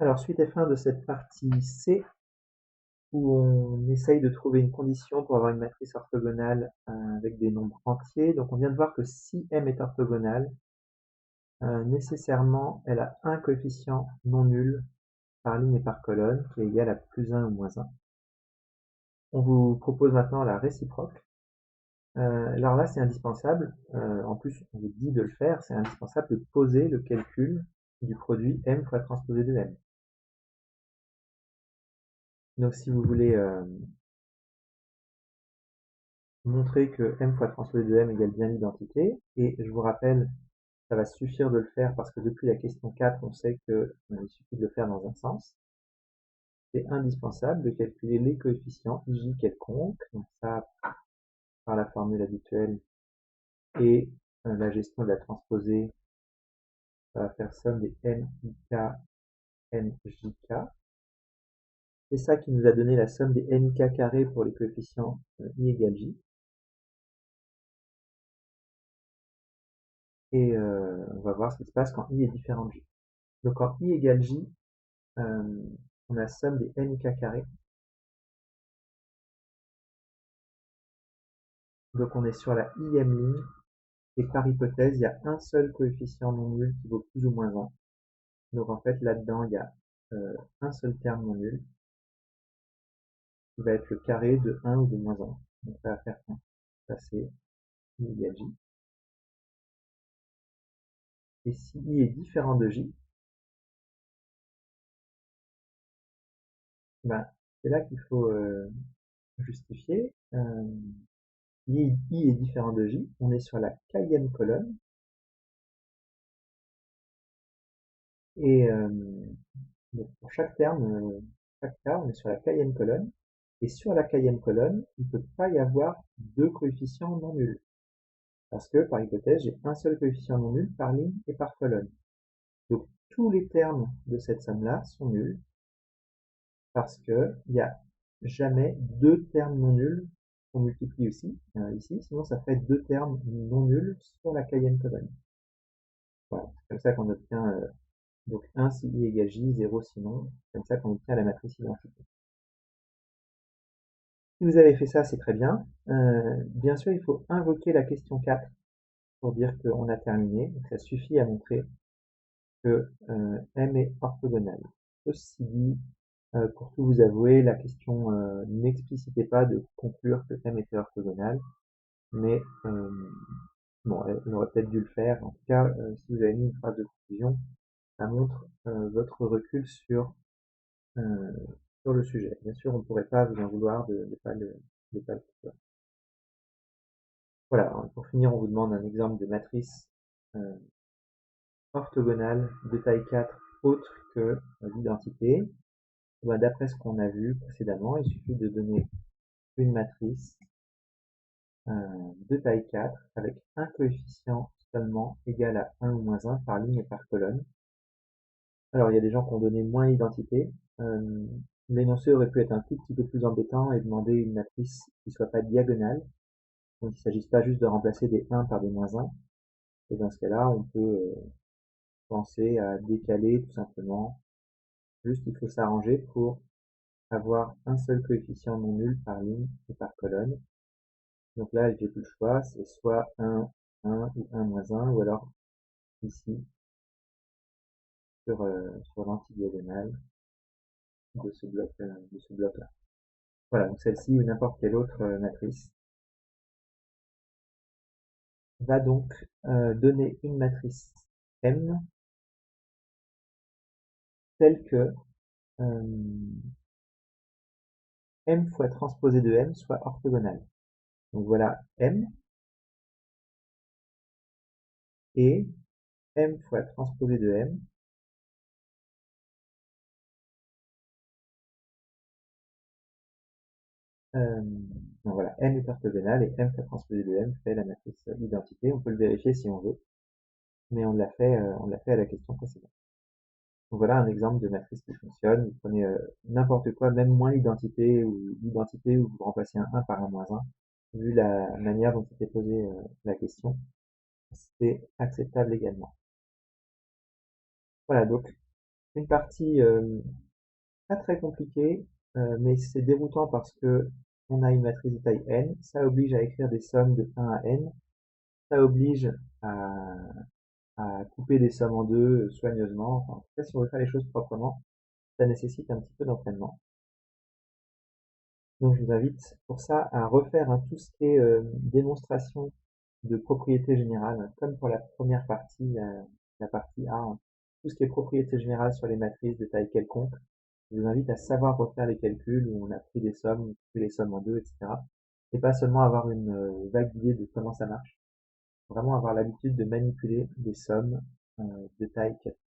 Alors, suite et fin de cette partie C, où on essaye de trouver une condition pour avoir une matrice orthogonale avec des nombres entiers. Donc on vient de voir que si M est orthogonale, nécessairement elle a un coefficient non nul par ligne et par colonne qui est égal à plus 1 ou moins 1. On vous propose maintenant la réciproque. Alors là c'est indispensable, en plus on vous dit de le faire, c'est indispensable de poser le calcul du produit M fois transposé de M. Donc si vous voulez montrer que M fois transposé de M égale bien l'identité, et je vous rappelle, ça va suffire de le faire parce que depuis la question 4, on sait qu'il suffit de le faire dans un sens. C'est indispensable de calculer les coefficients ij quelconques, donc ça par la formule habituelle, et la gestion de la transposée, ça va faire somme des mik, mjk. C'est ça qui nous a donné la somme des mik carrés pour les coefficients i égale j. Et on va voir ce qui se passe quand i est différent de j. Donc quand i égale j, on a somme des mik carrés. Donc on est sur la ième ligne, et par hypothèse, il y a un seul coefficient non nul qui vaut plus ou moins 1. Donc en fait, là-dedans, il y a un seul terme non nul, qui va être le carré de 1 ou de moins 1. Donc ça va faire 1. Ça c'est i égale j. Et si i est différent de j, ben, c'est là qu'il faut justifier. I est différent de j, on est sur la kème colonne. Et donc pour chaque terme, chaque cas, on est sur la kème colonne. Et sur la kème colonne, il ne peut pas y avoir deux coefficients non nuls. Parce que, par hypothèse, j'ai un seul coefficient non nul par ligne et par colonne. Donc tous les termes de cette somme-là sont nuls, parce qu'il n'y a jamais deux termes non nuls qu'on multiplie aussi, ici, sinon ça ferait deux termes non nuls sur la kème colonne. Voilà, c'est comme ça qu'on obtient donc 1 si i égale j, 0 sinon, c'est comme ça qu'on obtient la matrice identité. Si vous avez fait ça, c'est très bien. Bien sûr, il faut invoquer la question 4 pour dire qu'on a terminé. Donc ça suffit à montrer que M est orthogonal. Ceci dit, pour tout vous avouer, la question n'explicitait pas de conclure que M était orthogonal, mais bon, elle aurait peut-être dû le faire. En tout cas, si vous avez mis une phrase de conclusion, ça montre votre recul sur le sujet. Bien sûr, on ne pourrait pas vous en vouloir de ne pas le faire. Voilà, pour finir, on vous demande un exemple de matrice orthogonale de taille 4 autre que l'identité. D'après ce qu'on a vu précédemment, il suffit de donner une matrice de taille 4 avec un coefficient seulement égal à 1 ou moins 1 par ligne et par colonne. Alors il y a des gens qui ont donné moins l'identité. L'énoncé aurait pu être un tout petit peu plus embêtant et demander une matrice qui soit pas diagonale. Donc il ne s'agisse pas juste de remplacer des 1 par des moins 1. Et dans ce cas-là, on peut penser à décaler tout simplement. Juste il faut s'arranger pour avoir un seul coefficient non nul par ligne et par colonne. Donc là, j'ai plus le choix, c'est soit 1, 1 ou 1 moins 1, ou alors ici, sur l'antidiagonale de ce bloc-là. Voilà, donc celle-ci ou n'importe quelle autre matrice va donc donner une matrice M telle que M fois transposé de M soit orthogonale. Donc voilà M et M fois transposé de M donc voilà, M est orthogonal et M fois transposé de M fait la matrice identité. On peut le vérifier si on veut, mais on l'a fait à la question précédente. Donc voilà un exemple de matrice qui fonctionne. Vous prenez n'importe quoi, même moins l'identité ou vous remplacez un 1 par un moins 1. Vu la manière dont était posée la question, c'est acceptable également. Voilà, donc une partie pas très compliquée, mais c'est déroutant parce que on a une matrice de taille n, ça oblige à écrire des sommes de 1 à n, ça oblige à, à couper des sommes en deux soigneusement. Enfin, en tout cas, si on veut faire les choses proprement, ça nécessite un petit peu d'entraînement. Donc je vous invite pour ça à refaire tout ce qui est démonstration de propriété générale, comme pour la première partie, la partie A, hein. Tout ce qui est propriété générale sur les matrices de taille quelconque. Je vous invite à savoir refaire les calculs où on a pris des sommes, pris les sommes en deux, etc. Et pas seulement avoir une vague idée de comment ça marche, vraiment avoir l'habitude de manipuler des sommes de taille quelconque.